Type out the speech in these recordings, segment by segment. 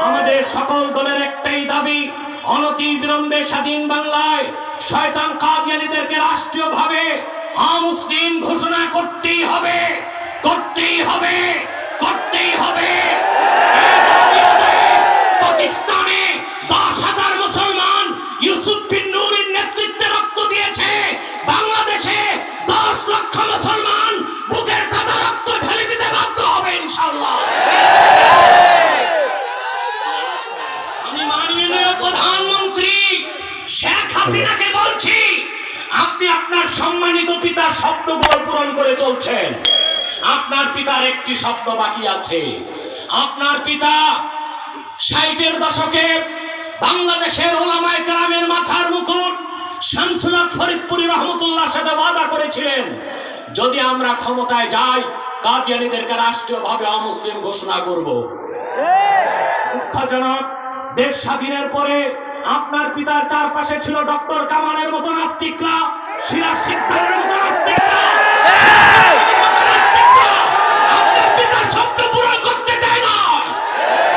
আমাদের সকল দলের একটাই দাবি, অনতি বিলম্বে স্বাধীন বাংলায় শয়তান কাদিয়ানীদেরকে রাষ্ট্রীয়ভাবে অমুসলিম ঘোষণা করতেই হবে, করতেই হবে, করতেই হবে। পাকিস্তানে 10,000 মুসলমান ইউসুফ বিন নূরের নেতৃত্বে রক্ত দিয়েছে। বাংলাদেশে 10 লক্ষ মুসলমান বুকের তাজা রক্ত ঢেলে দিতে বাধ্য হবে ইনশাআল্লাহ। আমি মাননীয় প্রধানমন্ত্রী শেখ হাসিনাকে বলছি, আপনি আপনার সম্মানিত পিতার স্বপ্নগুলো পূরণ করে চলছেন। আপনার পিতার একটি স্বপ্ন বাকি আছে। আপনার পিতা 60-এর দশকে বাংলাদেশের উলামায়ে কেরামের মাথার মুকুট শামসুল হক ফরিদপুরি রহমতুল্লাহর সাথে ওয়াদা করেছিলেন, যদি আমরা ক্ষমতায় যাই কাদিয়ানীদেরকে রাষ্ট্রীয়ভাবে অমুসলিম ঘোষণা করব। দুঃখজনক, দেশ স্বাধীনের পরে আপনার পিতার চারপাশে ছিল ডক্টর কামালের মতো নাস্তিকরা, সিরাজ সিকদারের মতো নাস্তিকরা। আপনার পিতার স্বপ্ন পূরণ করতে দেয় না।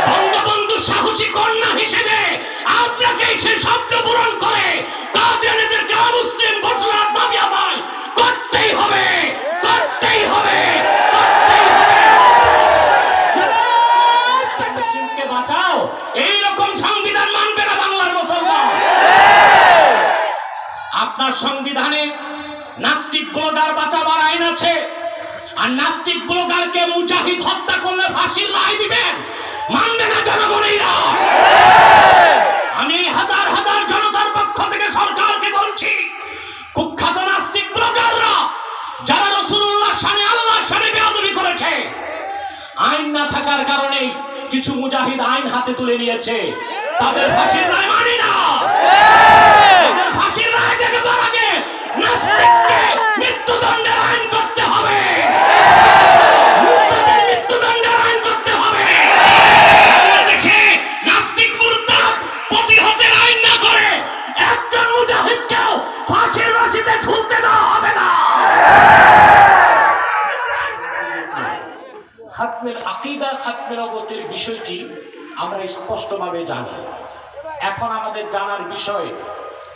বঙ্গবন্ধু সাহসী কন্যা হিসেবে আপনাকে সেই স্বপ্ন পূরণ করে কাদিয়ানীদেরকে অমুসলিম ঘোষণার দাবি আদায় করতেই হবে, করতেই হবে, করতেই হবে। মুসলিমকে বাঁচাও, এইরকম সংবিধান মানবে না বাংলার মুসলমান। আপনার সংবিধানে নাস্তিক ব্লগার বাঁচাবার আইন আছে, আর নাস্তিক ব্লগারকে মুজাহিদ হত্যা করলে ফাঁসির রায় দিবেন, মানবে না জনগণেরা। আমি হাজার হাজার জনতার পক্ষ থেকে সরকারকে বলছি, কুখ্যাত নাস্তিক ব্লগাররা যারা রাসূলুল্লাহ শানে আল্লাহর শানে বেয়াদবি করেছে, আইন না থাকার কারণে কিছু মুজাহিদ আইন হাতে তুলে নিয়েছে, তাদের ফাঁসির রায় মানি না। ফাঁসির রায় দেবার আগে নাস্তিককে মৃত্যুদণ্ডের আইন করতে হবে, মৃত্যুদণ্ডের আইন করতে হবে। বাংলাদেশে নাস্তিক মুরতাদ প্রতিহতের আইন না করে একজন মুজাহিদকেও ফাঁসির রশিতে ঝুলতে দেওয়া হবে না। খাতমের আকীদা, খাতমের নবুয়তের বিষয়টি আমরা স্পষ্টভাবে জানি। এখন আমাদের জানার বিষয়,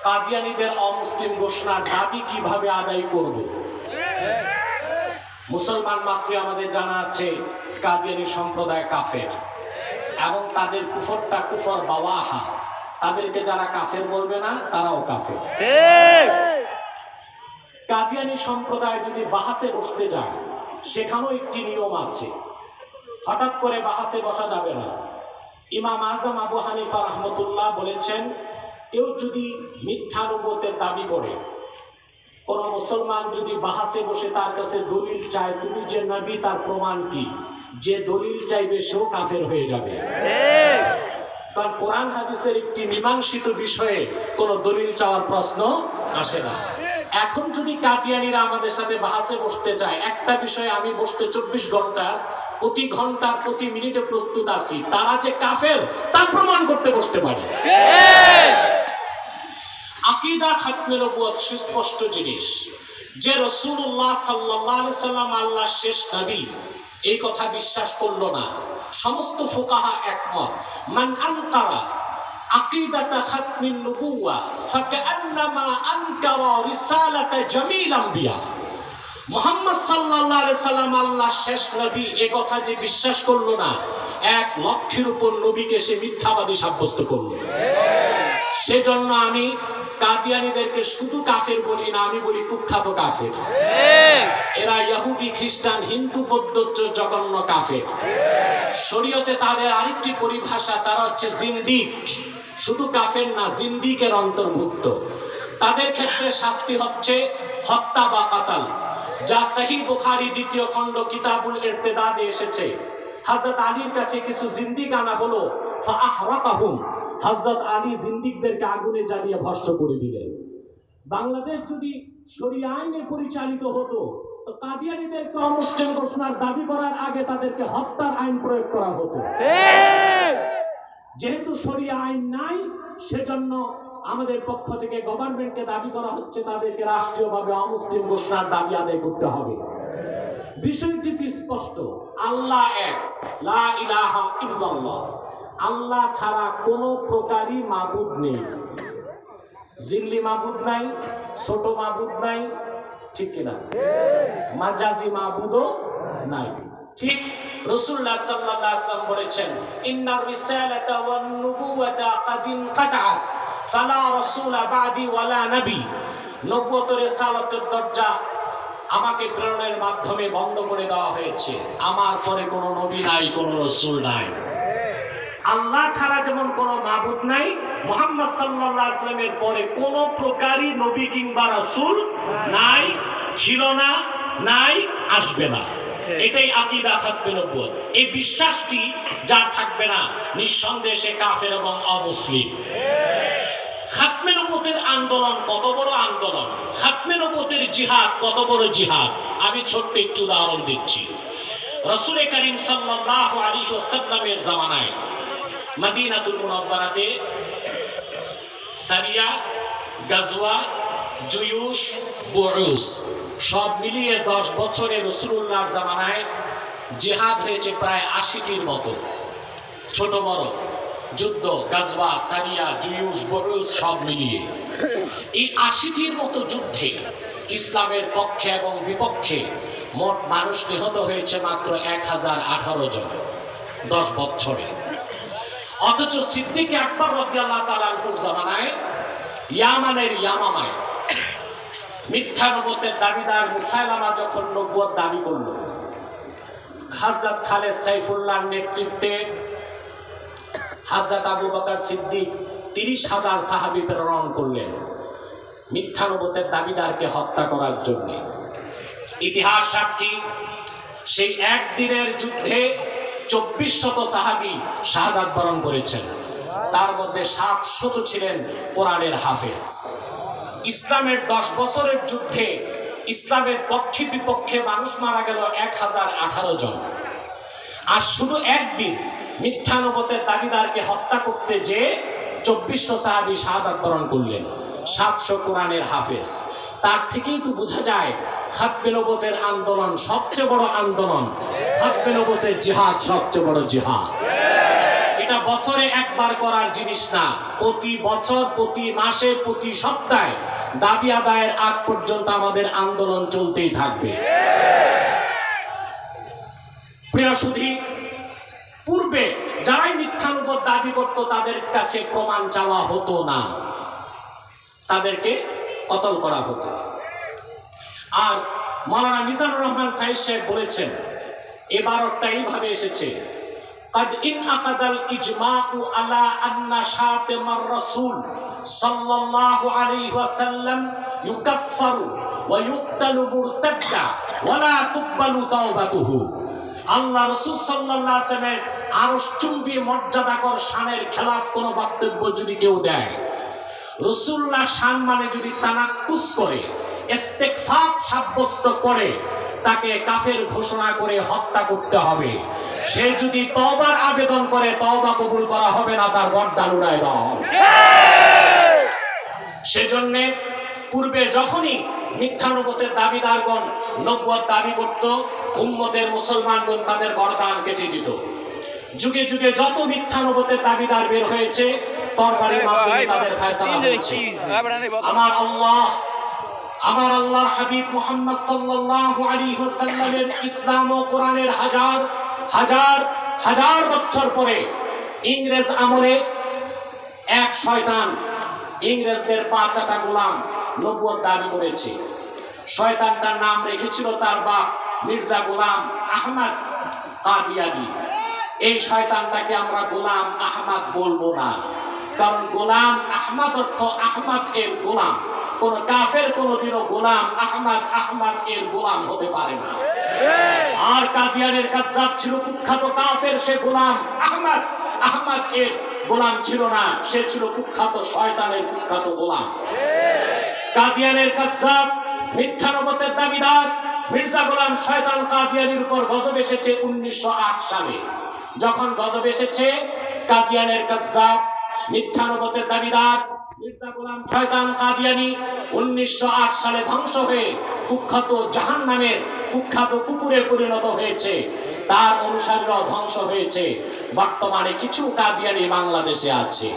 কাদিয়ানীদের অমুসলিম ঘোষণার দাবি কিভাবে আদায় করব। মুসলমান মাত্রই আমাদের জানা আছে কাদিয়ানী সম্প্রদায় কাফের, এবং তাদের কুফরটা কুফর বাওয়াহা, তাদেরকে যারা কাফের বলবে না তারাও কাফের। কাদিয়ানী সম্প্রদায় যদি বাহাসে বসতে যায়, সেখানেও একটি নিয়ম আছে, হঠাৎ করে বাহাসে বসা যাবে না। ইমাম আজম আবু হানিফা রহমতুল্লাহ বলেছেন, কেউ যদি মিথ্যা নবুয়তের দাবি করে, কোন মুসলমান যদি বাহাসে বসে তার কাছে দলিল চায়, তুমি যে নবী তার প্রমাণ কি, যে দলিল চাইবে সেও কাফের হয়ে যাবে। কারণ কোরআন হাদিসের একটি মীমাংসিত বিষয়ে কোন দলিল চাওয়ার প্রশ্ন আসে না। এখন যদি কাদিয়ানীরা আমাদের সাথে বাহাসে বসতে চায়, একটা বিষয়ে আমি বসতে 24 ঘন্টার প্রতি ঘন্টার প্রতি মিনিটে প্রস্তুত আছি, তারা যে কাফের তা প্রমাণ করতে বসতে পারি। আকীদা খাতমে নবুয়ত সুস্পষ্ট জিনিস, যে রাসূলুল্লাহ সাল্লাল্লাহু আলাইহি সাল্লাম আল্লাহর শেষ নবী, এই কথা বিশ্বাস করলো না। সমস্ত ফুকাহা একমত, মান আনকারা আকীদাতা খাতমিন নবুওয়া ফাকান্নামা আনকারা রিসালাতা জামিল আম্বিয়া। মুহাম্মদ সাল্লাল্লাহু আলাইহি সাল্লাম আল্লাহর শেষ নবী, এই কথা যে বিশ্বাস করলো না, 1 লক্ষের উপর নবীকে সে মিথ্যাবাদী সাব্যস্ত করলো। সেজন্য আমি কাদিয়ানীদেরকে শুধু কাফের বলি না, আমি বলি কুখ্যাত কাফের। এরা ইহুদি, খ্রিস্টান, হিন্দু, বৌদ্ধ জঘন্য কাফের। শরীয়তে তাদের আরেকটি পরিভাষা, তারা হচ্ছে জিন্দিক। শুধু কাফের না, জিন্দিকের অন্তর্ভুক্ত। তাদের ক্ষেত্রে শাস্তি হচ্ছে হত্যা বা কাতাল, যা সহিহ বুখারী 2য় খণ্ড কিতাবুল ইরতিদাদে এসেছে। হযরত আলীর কাছে কিছু জিন্দিক আনা হলো, ফাআহরাকাহুম, হযরত আলী জিন্দিকদেরকে আগুনে জ্বালিয়ে ভস্ম করে দিলেন। বাংলাদেশ যদি শরিয়া আইনে পরিচালিত হতো, তো কাদিয়ানীদেরকে অমুসলিম ঘোষণার দাবি করার আগে তাদেরকে হত্যার আইন প্রয়োগ করা হতো। যেহেতু শরিয়া আইন নাই, সেজন্য আমাদের পক্ষ থেকে গভর্নমেন্টকে দাবি করা হচ্ছে তাদেরকে রাষ্ট্রীয়ভাবে অমুসলিম ঘোষণার দাবি আদায় করতে হবে। বিষয়টি স্পষ্ট, আল্লাহ এক, লা ইলাহা ইল্লাল্লাহ। আল্লাহ ছাড়া কোনো প্রকারই মাবুদ নেই। জিল্লি মাবুদ নাই, ছোট মাবুদ নাই, ঠিক কিনা? মাজাজি মাবুদও নাই। ঠিক রাসূলুল্লাহ সাল্লাল্লাহু আলাইহি ওয়াসাল্লাম বলেছেন, ইন্নার রিসালাতা ওয়ান নুবুওয়াতা ক্বাদ ইনকাতাআত ফালা রাসূলা বাদি ওয়ালা নবী। নবুয়ত রিসালাতের দরজা আমাকে প্রেরণের মাধ্যমে বন্ধ করে দেওয়া হয়েছে। আমার পরে কোনো নবী নাই, কোনো রাসূল নাই। আল্লাহ ছাড়া যেমন কোনো মাবুদ নাই, মুহাম্মদ সাল্লাল্লাহু আলাইহি ওয়াসাল্লামের পরে কোনো প্রকারই নবী কিংবা রাসূল নাই, ছিল না, নাই, আসবে না। এটাই আকীদা খাতমে নবুয়ত। এই বিশ্বাসটি যার থাকবে না, নিঃসন্দেহে সে কাফের এবং অমুসলিম। খাতমে নবুয়তের আন্দোলন কত বড় আন্দোলন, খাতমে নবুয়তের জিহাদ কত বড় জিহাদ, আমি ছোট্ট একটু উদাহরণ দিচ্ছি। রাসূল করিম সাল্লাল্লাহু আলাইহি ওয়াসাল্লামের জামানায় মদিনাতুল মুনাওয়ারাতে সারিয়া, গাজওয়া, জুয়ুশ, বুউস সব মিলিয়ে 10 বছরে রাসূলুল্লাহর জামানায় জিহাদ হয়েছে প্রায় 80টির মতো, ছোট বড় যুদ্ধ, গাজওয়া, সারিয়া, জুয়ুশ, বুউস সব মিলিয়ে। এই 80টির মতো যুদ্ধে ইসলামের পক্ষে এবং বিপক্ষে মোট মানুষ নিহত হয়েছে মাত্র 1018 জন 10 বছরে। অথচ সিদ্দিক আকবর রাদিয়াল্লাহু তাআলা আনহুর জামানায় ইয়ামানের ইয়ামামায় মিথ্যা নবুয়তের দাবিদার মুসাইলামা যখন নবুয়ত দাবি করল, হযরত খালেদ সাইফুল্লাহর নেতৃত্বে হযরত আবু বকর সিদ্দিক 30,000 সাহাবী প্রেরণ করলেন মিথ্যা নবুয়তের দাবিদারকে হত্যা করার জন্য। ইতিহাস সাক্ষী, সেই একদিনের যুদ্ধে 2400 সাহাবী শাহাদাত বরণ করেছেন, তার মধ্যে 700 ছিলেন কোরআনের হাফেজ। ইসলামের 10 বছরের যুদ্ধে ইসলামের পক্ষে বিপক্ষে মানুষ মারা গেল 1018 জন। আর শুধু একদিন মিথ্যা নবুয়তের দাবিদারকে হত্যা করতে যে 2400 সাহাবী শাহাদাত বরণ করলেন, 700 কোরআনের হাফেজ। তার থেকেই তো বোঝা যায় খাতমে নবুয়তের আন্দোলন সবচেয়ে বড় আন্দোলন, খাতমে নবুয়তের জিহাদ সবচেয়ে বড় জিহাদ। এটা বছরে একবার করার জিনিস না, প্রতি বছর, প্রতি মাসে, প্রতি সপ্তাহে দাবি আদায়ের আগ পর্যন্ত আমাদের আন্দোলন চলতেই থাকবে। প্রিয় সুধী, পূর্বে যারাই মিথ্যা নবুয়ত দাবি করত তাদের কাছে প্রমাণ চাওয়া হতো না, তাদেরকে কতল করা হতো। আর মাওলানা মিজানুর রহমান সাইদ সাহেব বলেছেন, এবারটা এইভাবে এসেছে, قد انعقد الإجماع على أن شاتم الرسول صلى الله عليه وسلم يكفر ويقتل مرتدا ولا تقبل توبته। আল্লাহ রাসূল সাল্লাল্লাহু আলাইহি ওয়াসাল্লামের আরশচুম্বী মর্যাদাকর শানের খেলাফ কোন বক্তব্য যদি কেউ দেয়, রাসূলুল্লাহ শান মানে যদি তানাক্কুস করে, ইস্তিগফার সাব্যস্ত করে, তাকে কাফের ঘোষণা করে হত্যা করতে হবে। সে যদি তওবার আবেদন করে, তওবা কবুল করা হবে না, তার গর্দান উড়ায় দেওয়া হবে। সেজন্য পূর্বে যখনই মিথ্যা নবুয়তের দাবিদারগণ নবুয়ত দাবি করত, উম্মতের মুসলমানগণ তাদের গর্দান কেটে দিত। যুগে যুগে যত মিথ্যা নবুয়তের দাবিদার বের হয়েছে, তরবারির মাধ্যমে তাদের ফয়সালা হয়েছে। আমার আল্লাহর হাবিব মুহাম্মদ সাল্লাল্লাহু আলাইহি ওয়াসাল্লামের ইসলাম ও কোরআনের হাজার বছর পরে ইংরেজ আমলে এক শয়তান ইংরেজদের 5টা গোলাম নবুয়ত দাবি করেছে। শয়তানটার নাম রেখেছিল তার বাপ মির্জা গোলাম আহমদ কাদিয়ানী। এই শয়তানটাকে আমরা গোলাম আহমদ বলবো না, কারণ গোলাম আহমদ অর্থ আহমদ এর গোলাম। কোন কাফের কোনদিনও গোলাম আহমদ এর গোলাম হতে পারে না। আর কাদিয়ানের কাযযাব ছিল কুখ্যাত কাফের, সে গোলাম আহমদ এর গোলাম ছিল না, সে ছিল কুখ্যাত শয়তানের কুখ্যাত গোলাম। কাদিয়ানের কাযযাব মিথ্যা নবুয়তের দাবিদার মির্জা গোলাম শয়তান কাদিয়ানির উপর গজব এসেছে 1908 সালে। যখন গজব এসেছে, কাদিয়ানের কাযযাব মিথ্যা নবুয়তের দাবিদার মির্জা গোলাম শয়তান কাদিয়ানী 1908 সালে ধ্বংস হয়ে কুখ্যাত জাহান্নামের কুখ্যাত কুকুরে পরিণত হয়েছে, তার অনুসারীরাও ধ্বংস হয়েছে। বর্তমানে কিছু কাদিয়ানী বাংলাদেশে আছে।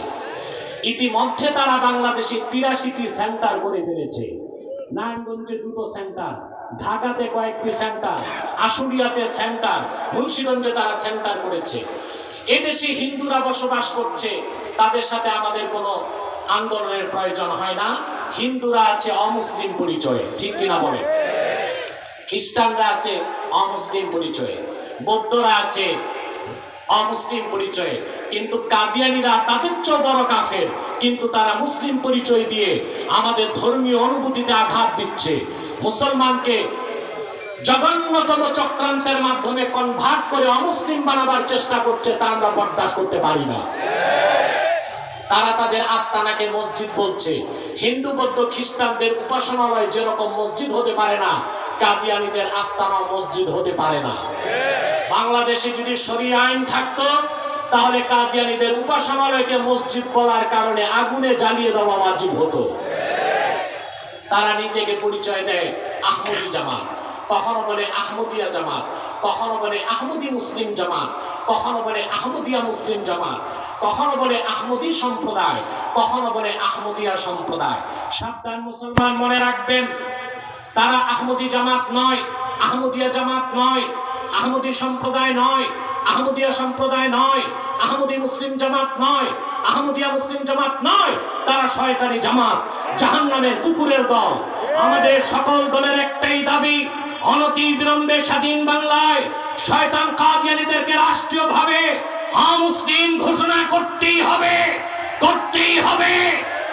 ইতিমধ্যে তারা বাংলাদেশে 83টি সেন্টার করে ফেলেছে। নারায়ণগঞ্জে 2টো সেন্টার, ঢাকাতে কয়েকটি সেন্টার, আশুলিয়াতে সেন্টার, মুন্সিগঞ্জে তারা সেন্টার করেছে। এদেশে হিন্দুরা বসবাস করছে, তাদের সাথে আমাদের কোনো আন্দোলনের প্রয়োজন হয় না। হিন্দুরা আছে অমুসলিম পরিচয়ে, ঠিক কিনা বলে? খ্রিস্টানরা আছে অমুসলিম পরিচয়ে, বৌদ্ধরা আছে অমুসলিম পরিচয়ে, কিন্তু কাদিয়ানীরা তাদের চেয়ে বড় কাফের, কিন্তু তারা মুসলিম পরিচয় দিয়ে আমাদের ধর্মীয় অনুভূতিতে আঘাত দিচ্ছে। মুসলমানকে জঘন্যতম চক্রান্তের মাধ্যমে কনভার্ট করে অমুসলিম বানাবার চেষ্টা করছে, তা আমরা বরদাস্ত করতে পারি না। তারা তাদের আস্তানাকে মসজিদ বলছে। হিন্দু বৌদ্ধ খ্রিস্টানদের উপাসনালয় যেরকম মসজিদ হতে পারে না, কাদিয়ানীদের আস্তানা মসজিদ হতে পারে না। বাংলাদেশে যদি শরিয়া আইন থাকতো, তাহলে কাদিয়ানীদের উপাসনালয়কে মসজিদ বলার কারণে আগুনে জ্বালিয়ে দেওয়া ওয়াজিব হতো। তারা নিজেকে পরিচয় দেয় আহমদী জামাত, কখনো বলে আহমদিয়া জামাত, কখনো বলে আহমদী মুসলিম জামাত, কখনো বলে আহমদিয়া মুসলিম জামাত, কখনো বলে আহমদী সম্প্রদায়, কখনো বলে আহমদিয়া সম্প্রদায়। সাবধান মুসলমান, মনে রাখবেন, তারা আহমদী জামাত নয়, আহমদিয়া জামাত নয়, আহমদী সম্প্রদায় নয়, আহমদিয়া সম্প্রদায় নয়, আহমদী মুসলিম জামাত নয়, আহমদিয়া মুসলিম জামাত নয়। তারা শয়তানি জামাত, জাহান্নামের কুকুরের দল। আমাদের সকল দলের একটাই দাবি, অনতি বিলম্বে স্বাধীন বাংলায় শয়তান কাদিয়ানীদেরকে রাষ্ট্রীয়ভাবে অমুসলিম ঘোষণা করতেই হবে, করতেই হবে,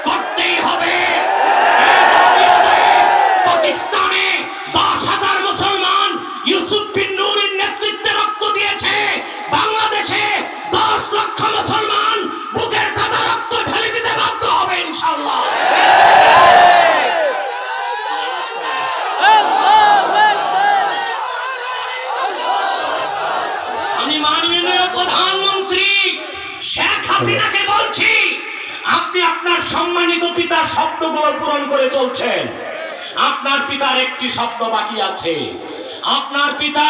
করতেই হবে। পাকিস্তানে 10,000 মুসলমান ইউসুফ বিন নূরের নেতৃত্বে রক্ত দিয়েছে। বাংলাদেশে 10 লক্ষ মুসলমান বুকের তাজা রক্ত ঢেলে দিতে বাধ্য হবে ইনশাআল্লাহ। আমি মাননীয় প্রধানমন্ত্রী শেখ হাসিনাকে বলছি, আপনি আপনার সম্মানিত পিতার শব্দগুলো পূরণ করে চলছেন। আপনার পিতার একটি শব্দ বাকি আছে। আপনার পিতা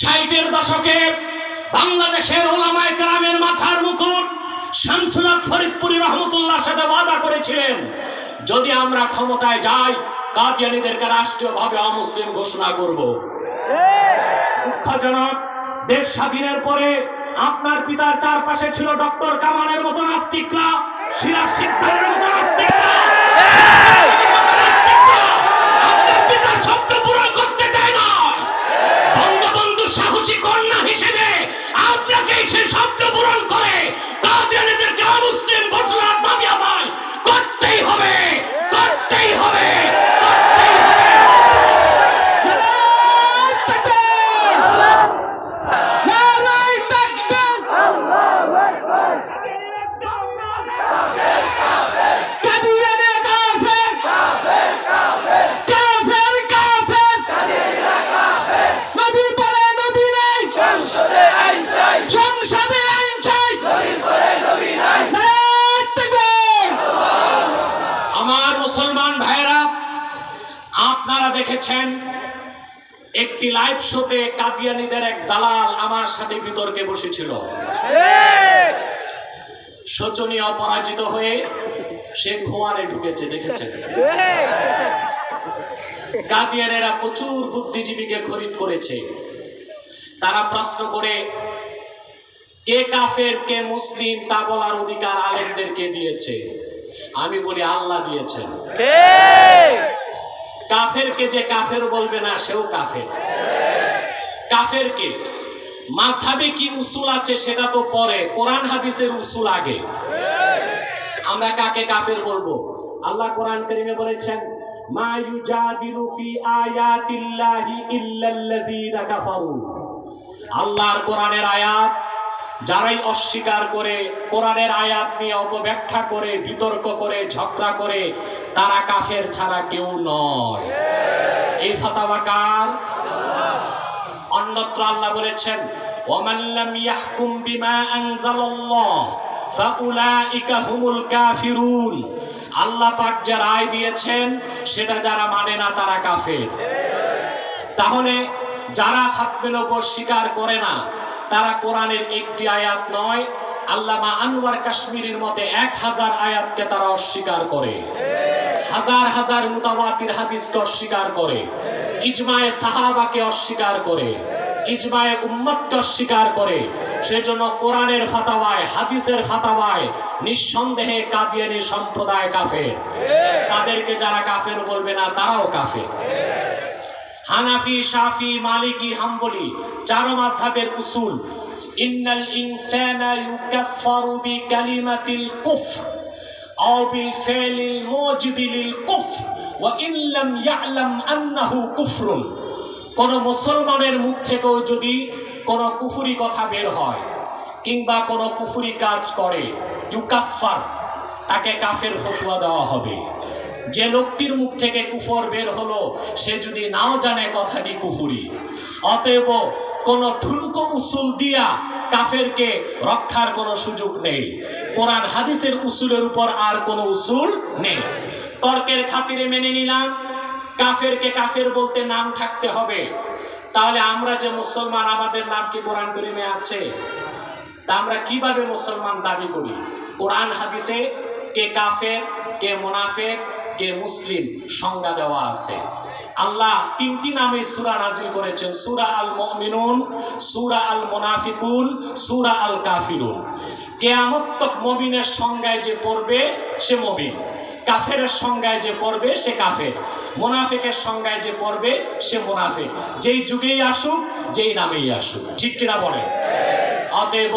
60-এর দশকে বাংলাদেশের উলামায়ে কেরামের মাথার মুকুট শামসুল হক ফরিদপুরি রহমতুল্লাহর সাথে ওয়াদা করেছিলেন, যদি আমরা ক্ষমতায় যাই কাদিয়ানীদেরকে রাষ্ট্রীয়ভাবে অমুসলিম ঘোষণা করব। দুঃখজনক, দেশ স্বাধীনের পরে আপনার পিতার চারপাশে ছিল ডক্টর কামালের মতো নাস্তিকরা, সিরাজ সিকদারের মতো নাস্তিকরা। আপনার পিতার স্বপ্ন পূরণ করতে দেয় না। বঙ্গবন্ধু সাহসী কন্যা হিসেবে আপনাকে সেই স্বপ্ন পূরণ করে কাদিয়ানীদেরকে অমুসলিম ঘোষণার দাবি আদায় করতেই হবে, করতেই হবে, করতেই হবে। আমার মুসলমান ভাইরা, আপনারা দেখেছেন একটি লাইভ শোতে কাদিয়ানীদের এক দালাল আমার সাথে বিতর্কে বসেছিল। শোচনীয় পরাজিত হয়ে সে খোয়ারে ঢুকেছে, দেখেছেন? কাদিয়ানেরা প্রচুর বুদ্ধিজীবীকে খরিদ করেছে। তারা প্রশ্ন করে কে কাফের কে মুসলিম তা বলার অধিকার আলেমদেরকে দিয়েছে। আমি বলি আল্লাহ দিয়েছেন। কাফেরকে যে কাফের বলবে না সেও কাফের। কাফেরকে মাযহাবে কি উসুল আছে সেটা তো পরে, কোরআন হাদিসের উসুল আগে। আমরা কাকে কাফের বলবো? আল্লাহ কোরআন কারীমে বলেছেন, মা ইউজাদিলু ফি আয়াতিল্লাহি ইল্লাল্লাযীনা কাফারু। আল্লাহর কোরআনের আয়াত যারাই অস্বীকার করে, কোরআনের আয়াত নিয়ে অপব্যাখ্যা করে, বিতর্ক করে, ঝগড়া করে, তারা কাফের ছাড়া কেউ নয়। এই ফাতাওয়া কার? অন্যত্র আল্লাহ বলেছেন, ওয়ামান লাম ইয়াহকুম বিমা আনজালাল্লাহ ফাউলাইকা হুমুল কাফিরুন। আল্লাহ পাক যে রায় দিয়েছেন সেটা যারা মানে না তারা কাফের। তাহলে যারা খাতমে নবুয়ত স্বীকার করে না তারা কোরআনের একটি আয়াত নয়, আল্লামা আনোয়ার কাশ্মীরির মতে 1000 আয়াতকে তারা অস্বীকার করে, হাজার হাজার মুতাওয়াতির হাদিসকে অস্বীকার করে, ইজমায়ে সাহাবাকে অস্বীকার করে, ইজমায়ে উম্মতকে অস্বীকার করে। সেজন্য কোরআনের ফাতাওয়ায়, হাদিসের ফাতাওয়ায় নিঃসন্দেহে কাদিয়ানী সম্প্রদায় কাফের। তাদেরকে যারা কাফের বলবে না তারাও কাফের। হানাফি, শাফি, মালিকি, হাম্বলি 4 মাযহাবের উসুল ইন্নাল ইনসানা ইউকাফফারু বিকালিমাতিল কুফর আও বিফিলিল মুজিবিলিল কুফর ওয়া ইন লাম ইয়ালাম আন্নাহু কুফরুন। কোন মুসলমানের মুখ থেকেও যদি কোন কুফরি কথা বের হয় কিংবা কোন কুফরি কাজ করে, ইউকাফফার, তাকে কাফের ফতোয়া দেওয়া হবে। যে লোকটির মুখ থেকে কুফর বের হলো সে যদি নাও জানে কথাটি কুফরি, অতএব কোন ঠুনকো উসুল দিয়া কাফেরকে রক্ষার কোনো সুযোগ নেই। কোরআন হাদিসের উসুলের উপর আর কোনো উসুল নেই। তর্কের খাতিরে মেনে নিলাম কাফেরকে কাফের বলতে নাম থাকতে হবে। তাহলে আমরা যে মুসলমান, আমাদের নাম কি কোরআন কারিমে আছে? তা আমরা কিভাবে মুসলমান দাবি করি? কোরআন হাদিসে কে কাফের, কে মুনাফিক, কে মুসলিম সংজ্ঞা দেওয়া আছে। আল্লাহ 3টি নামে সূরা নাজিল করেছেন, সূরা আল মুমিনুন, সূরা আল মুনাফিকুন, সূরা আল কাফিরুন। কিয়ামত তক মুমিনের সংজ্ঞায় যে পড়বে সে মুমিন, কাফেরের সংজ্ঞায় যে পড়বে সে কাফের, মুনাফিকের সংজ্ঞায় যে পড়বে সে মুনাফিক, যেই যুগেই আসুক, যেই নামেই আসুক। ঠিক কিনা বলে? অতএব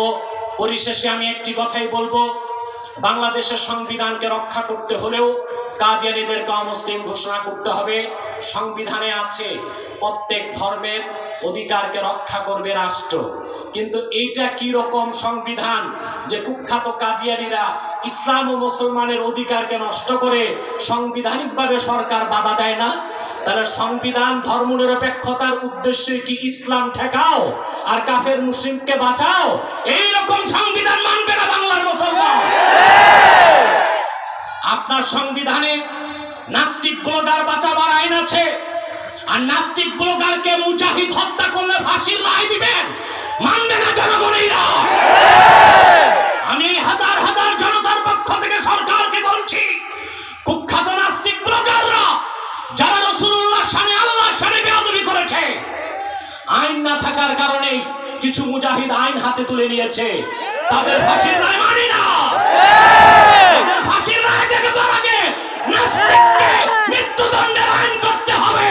পরিশেষে আমি একটি কথাই বলবো, বাংলাদেশের সংবিধানকে রক্ষা করতে হলেও কাদিয়ানীদেরকে অমুসলিম ঘোষণা করতে হবে। সংবিধানে আছে প্রত্যেক ধর্মের অধিকারকে রক্ষা করবে রাষ্ট্র, কিন্তু এইটা কি রকম সংবিধান যে কুখ্যাত কাদিয়ানীরা ইসলাম ও মুসলমানের অধিকারকে নষ্ট করে সাংবিধানিকভাবে সরকার বাধা দেয় না? তাহলে সংবিধান ধর্মনিরপেক্ষতার উদ্দেশ্যে কি ইসলাম ঠেকাও আর কাফের মুসলিমকে বাঁচাও? এই রকম সংবিধান মানবে না বাংলার মুসলমান। আপনার সংবিধানে নাস্তিক ব্লগার বাঁচাবার আইন আছে, আর নাস্তিক ব্লগারকে মুজাহিদ হত্যা করলে ফাঁসির রায় দিবেন, মানবে না জনগণেরা। আমি হাজার হাজার জনতার পক্ষ থেকে সরকারকে বলছি, কুখ্যাত নাস্তিক ব্লগাররা যারা রাসূলুল্লাহর শানে, আল্লাহর শানে বেয়াদবি করেছে, আইন না থাকার কারণে কিছু মুজাহিদ আইন হাতে তুলে নিয়েছে, তাদের ফাঁসির রায় মানি না। ফাঁসির রায় দেবার আগে নাস্তিককে মৃত্যুদণ্ডের আইন করতে হবে,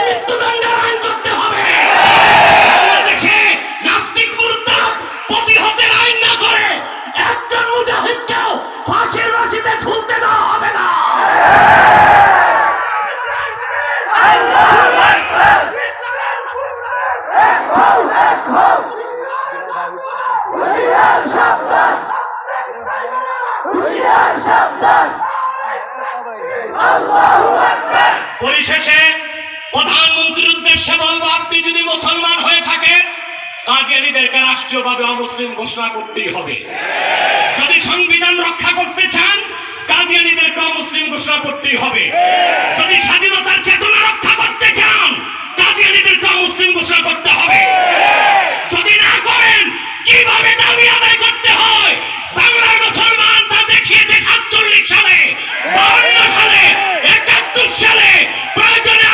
মৃত্যুদণ্ডের আইন করতে হবে। বাংলাদেশে নাস্তিক মুরতাদ প্রতিহতের আইন না করে একজন মুজাহিদকেও ফাঁসির রশিতে ঝুলতে দেওয়া হবে না। পরিশেষে প্রধানমন্ত্রীর উদ্দেশ্যে বলবো, আপনি যদি মুসলমান হয়ে থাকেন কাদিয়ানীদেরকে রাষ্ট্রীয়ভাবে অমুসলিম ঘোষণা করতেই হবে। যদি সংবিধান রক্ষা করতে চান কাদিয়ানীদেরকে অমুসলিম ঘোষণা করতেই হবে। যদি স্বাধীনতার চেতনা রক্ষা করতে চান কাদিয়ানীদেরকে অমুসলিম ঘোষণা করতে হবে। যদি না করেন কিভাবে দাবি আদায় করতে হয় বাংলার মুসলমান তা দেখিয়েছে 47 সালে, 52 সালে, 71 সালে, প্রয়োজনে